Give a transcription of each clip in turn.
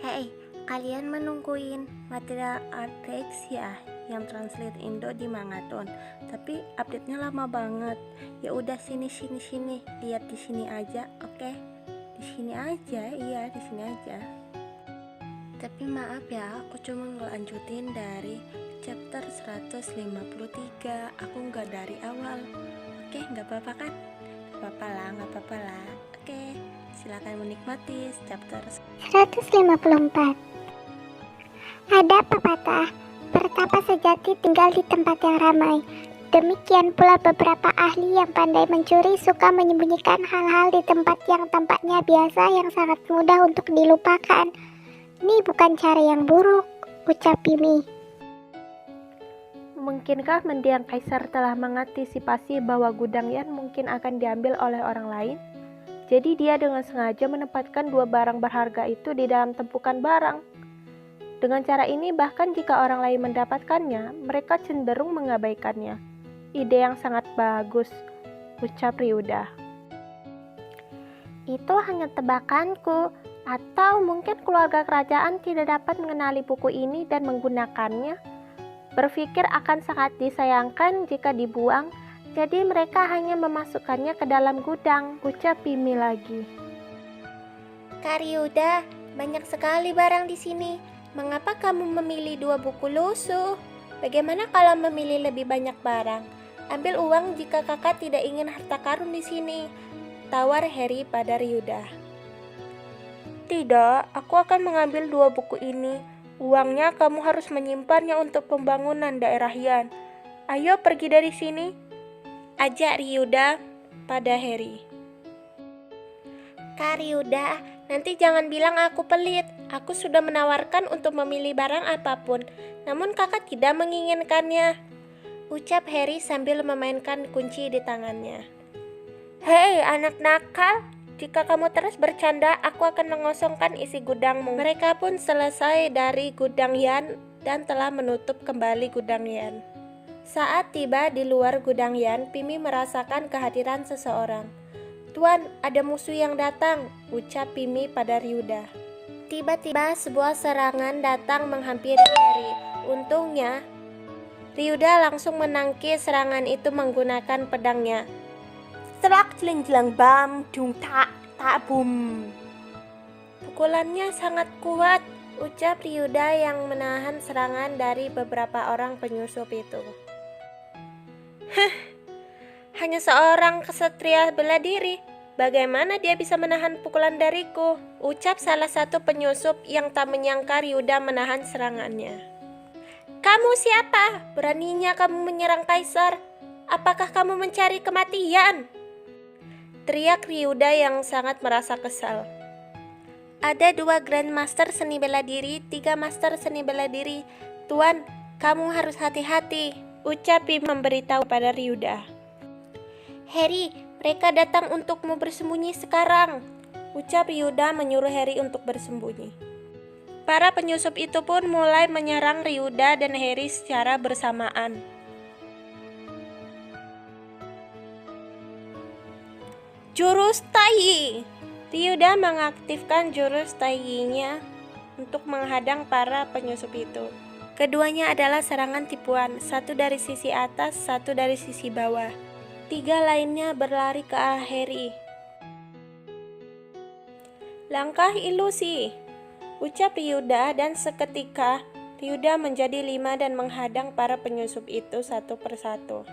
Hei, kalian menungguin material Artrex ya yang translate Indo di Mangaton. Tapi update-nya lama banget. Ya udah sini, lihat di sini aja, oke? Di sini aja, iya di sini aja. Tapi maaf ya, aku cuma ngelanjutin dari chapter 153. Aku nggak dari awal. Oke, nggak apa-apa kan? Nggak apa-apa lah. Oke, silakan menikmati chapter 154. Ada pepatah, pertapa sejati tinggal di tempat yang ramai. Demikian pula beberapa ahli yang pandai mencuri suka menyembunyikan hal-hal di tempat yang tampaknya biasa yang sangat mudah untuk dilupakan. Ini bukan cara yang buruk, ucap Pimi. Mungkinkah mendiang kaisar telah mengantisipasi bahwa gudang Yan mungkin akan diambil oleh orang lain? Jadi dia dengan sengaja menempatkan dua barang berharga itu di dalam tumpukan barang. Dengan cara ini bahkan jika orang lain mendapatkannya, mereka cenderung mengabaikannya. Ide yang sangat bagus, ucap Ryuda. Itu hanya tebakanku, atau mungkin keluarga kerajaan tidak dapat mengenali buku ini dan menggunakannya. Berpikir akan sangat disayangkan jika dibuang, jadi mereka hanya memasukkannya ke dalam gudang, ucap Pimi lagi. Kak Ryuda, banyak sekali barang di sini. Mengapa kamu memilih 2 buku lusuh? Bagaimana kalau memilih lebih banyak barang? Ambil uang jika kakak tidak ingin harta karun di sini, tawar Harry pada Ryuda. Tidak, aku akan mengambil 2 buku ini. Uangnya kamu harus menyimpannya untuk pembangunan daerah Yan. Ayo pergi dari sini. Ajak Ryuda pada Harry. Kak Ryuda, nanti jangan bilang aku pelit. Aku sudah menawarkan untuk memilih barang apapun, namun kakak tidak menginginkannya, ucap Harry sambil memainkan kunci di tangannya. Hei anak nakal, jika kamu terus bercanda, aku akan mengosongkan isi gudangmu. Mereka pun selesai dari gudang Yan dan telah menutup kembali gudang Yan. Saat tiba di luar gudang Yan, Pimi merasakan kehadiran seseorang. Tuan, ada musuh yang datang, ucap Pimi pada Ryuda. Tiba-tiba sebuah serangan datang menghampiri Harry. Untungnya, Ryuda langsung menangkis serangan itu menggunakan pedangnya. Serak jelang bam, dung tak bum. Pukulannya sangat kuat, ucap Ryuda yang menahan serangan dari beberapa orang penyusup itu. Hanya seorang kesatria bela diri. Bagaimana dia bisa menahan pukulan dariku? Ucap salah satu penyusup yang tak menyangka Ryuda menahan serangannya. Kamu siapa? Beraninya kamu menyerang kaisar? Apakah kamu mencari kematian? Teriak Ryuda yang sangat merasa kesal. Ada 2 Grandmaster seni bela diri, 3 Master seni bela diri. Tuan, kamu harus hati-hati, ucap Pimi memberitahu pada Ryuda. Harry, mereka datang untukmu bersembunyi sekarang, ucap Ryuda menyuruh Harry untuk bersembunyi. Para penyusup itu pun mulai menyerang Ryuda dan Harry secara bersamaan. Jurus Tai! Ryuda mengaktifkan jurus Tai-nya untuk menghadang para penyusup itu. Keduanya adalah serangan tipuan, satu dari sisi atas, satu dari sisi bawah. 3 lainnya berlari ke arah Harry. Langkah ilusi, ucap Ryuda dan seketika Ryuda menjadi 5 dan menghadang para penyusup itu satu persatu.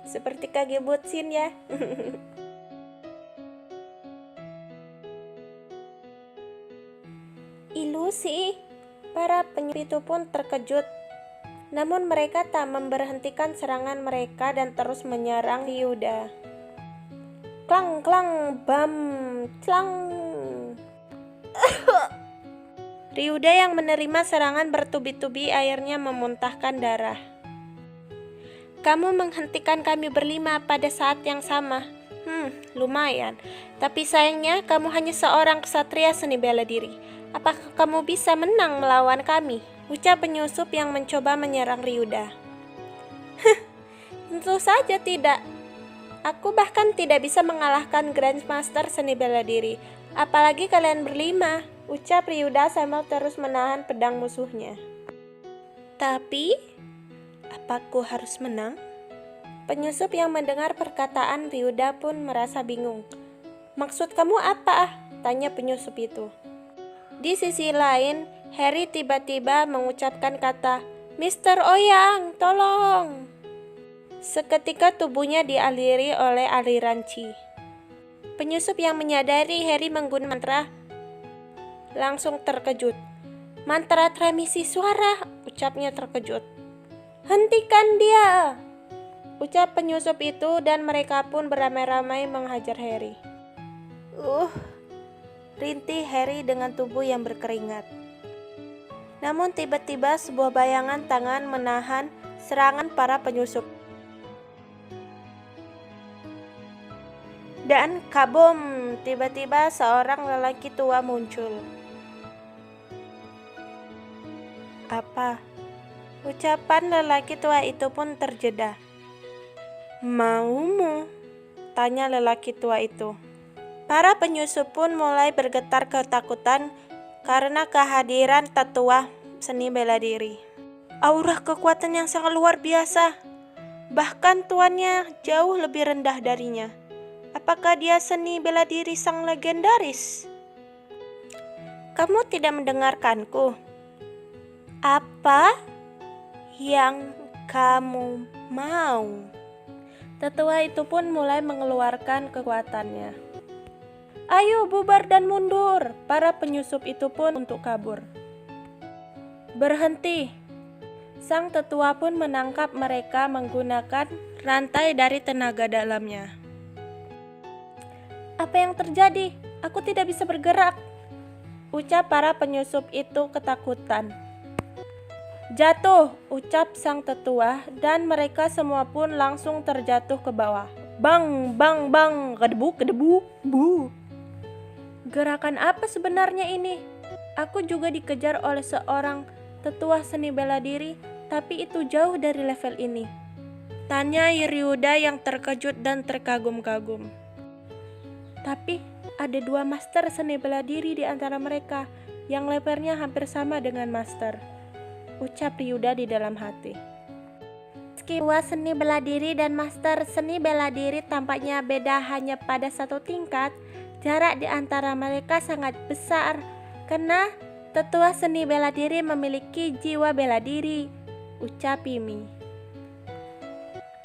Seperti Kage Butsin ya. Ilusi, para penyusup itu pun terkejut. Namun mereka tak memberhentikan serangan mereka dan terus menyerang Ryuda. Klang klang bam clang. Ryuda yang menerima serangan bertubi-tubi akhirnya memuntahkan darah. Kamu menghentikan kami berlima pada saat yang sama. Lumayan. Tapi sayangnya kamu hanya seorang ksatria seni bela diri. Apakah kamu bisa menang melawan kami? Ucap penyusup yang mencoba menyerang Ryuda. Tentu saja tidak. Aku bahkan tidak bisa mengalahkan Grandmaster seni bela diri. Apalagi kalian berlima, ucap Ryuda sambil terus menahan pedang musuhnya. Tapi, apaku harus menang? Penyusup yang mendengar perkataan Ryuda pun merasa bingung. Maksud kamu apa? Tanya penyusup itu. Di sisi lain, Harry tiba-tiba mengucapkan kata, Mr. Oyang, tolong! Seketika tubuhnya dialiri oleh aliran chi. Penyusup yang menyadari Harry menggunakan mantra langsung terkejut. Mantra transmisi suara, ucapnya terkejut. Hentikan dia! Ucap penyusup itu dan mereka pun beramai-ramai menghajar Harry. Rintih Harry dengan tubuh yang berkeringat. Namun tiba-tiba sebuah bayangan tangan menahan serangan para penyusup. Dan kabum, tiba-tiba seorang lelaki tua muncul. Apa? Ucapan lelaki tua itu pun terjeda. Maumu? Tanya lelaki tua itu. Para penyusup pun mulai bergetar ketakutan karena kehadiran tetua seni bela diri. Aura kekuatan yang sangat luar biasa. Bahkan tuannya jauh lebih rendah darinya. Apakah dia seni bela diri sang legendaris? Kamu tidak mendengarkanku. Apa yang kamu mau? Tetua itu pun mulai mengeluarkan kekuatannya. Ayo bubar dan mundur. Para penyusup itu pun untuk kabur. Berhenti. Sang tetua pun menangkap mereka menggunakan rantai dari tenaga dalamnya. Apa yang terjadi? Aku tidak bisa bergerak. Ucap para penyusup itu ketakutan. Jatuh, ucap sang tetua, dan mereka semua pun langsung terjatuh ke bawah. Bang, bang, bang, kedebu, kedebu, bu. Gerakan apa sebenarnya ini? Aku juga dikejar oleh seorang tetua seni bela diri, tapi itu jauh dari level ini. Tanya Ryuda yang terkejut dan terkagum-kagum. Tapi ada 2 master seni bela diri di antara mereka yang levelnya hampir sama dengan master. Ucap Ryuda di dalam hati. Meski dua seni bela diri dan master seni bela diri tampaknya beda hanya pada 1 tingkat, jarak di antara mereka sangat besar karena tetua seni bela diri memiliki jiwa bela diri, ucap Pimi.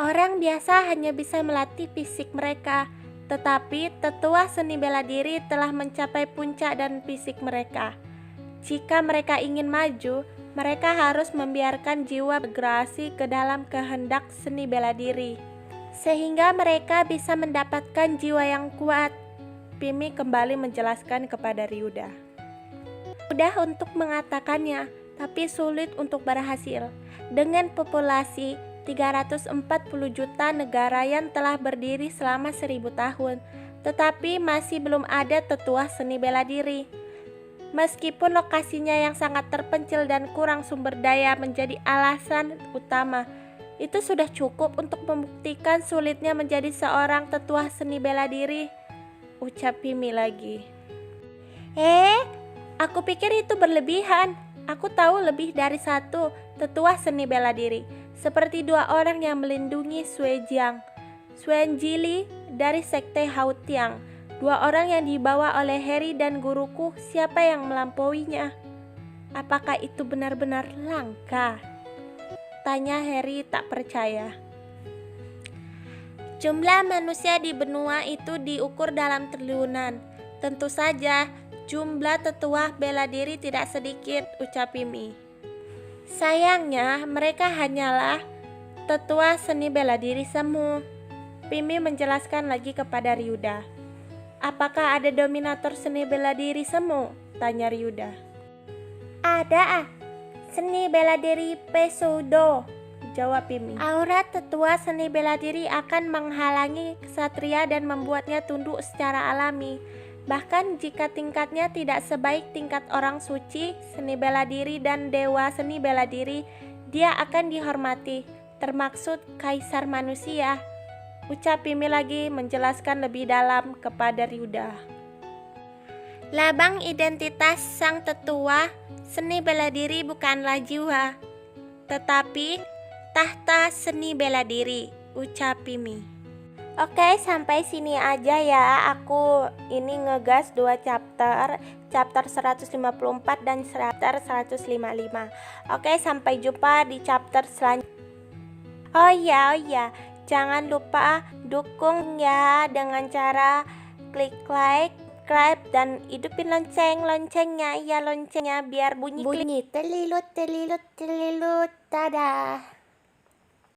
Orang biasa hanya bisa melatih fisik mereka, tetapi tetua seni bela diri telah mencapai puncak dan fisik mereka. Jika mereka ingin maju, mereka harus membiarkan jiwa bergerasi ke dalam kehendak seni bela diri, sehingga mereka bisa mendapatkan jiwa yang kuat. Pimi kembali menjelaskan kepada Ryuda. Mudah untuk mengatakannya, tapi sulit untuk berhasil. Dengan populasi 340 juta negara yang telah berdiri selama 1000 tahun, tetapi masih belum ada tetua seni bela diri. Meskipun lokasinya yang sangat terpencil dan kurang sumber daya menjadi alasan utama, itu sudah cukup untuk membuktikan sulitnya menjadi seorang tetua seni bela diri, ucap Pimi lagi. Aku pikir itu berlebihan. Aku tahu lebih dari 1 tetua seni bela diri, seperti 2 orang yang melindungi Sui Jiang, Suen Jili dari sekte Haotiang, 2 orang yang dibawa oleh Harry dan guruku. Siapa yang melampauinya? Apakah itu benar-benar langka? Tanya Harry tak percaya. Jumlah manusia di benua itu diukur dalam triliunan. Tentu saja jumlah tetua bela diri tidak sedikit, ucap Pimi. Sayangnya mereka hanyalah tetua seni bela diri semu. Pimi menjelaskan lagi kepada Ryuda. Apakah ada dominator seni bela diri semu? Tanya Ryuda. Ada, seni bela diri Pesudo, jawab Pimi. Aura tetua seni bela diri akan menghalangi ksatria dan membuatnya tunduk secara alami. Bahkan jika tingkatnya tidak sebaik tingkat orang suci, seni bela diri dan dewa seni bela diri, dia akan dihormati, termaksud kaisar manusia. Ucap Pimi lagi menjelaskan lebih dalam kepada Ryuda. Labang identitas sang tetua, seni bela diri bukanlah jiwa, tetapi tahta seni bela diri, ucap Pimi. Oke, sampai sini aja ya. Aku ini ngegas 2 chapter 154 dan chapter 155. Oke, sampai jumpa di chapter selanjutnya. Oh ya, jangan lupa dukung ya dengan cara klik like, subscribe, dan hidupin loncengnya ya, loncengnya biar bunyi telilut, dadah.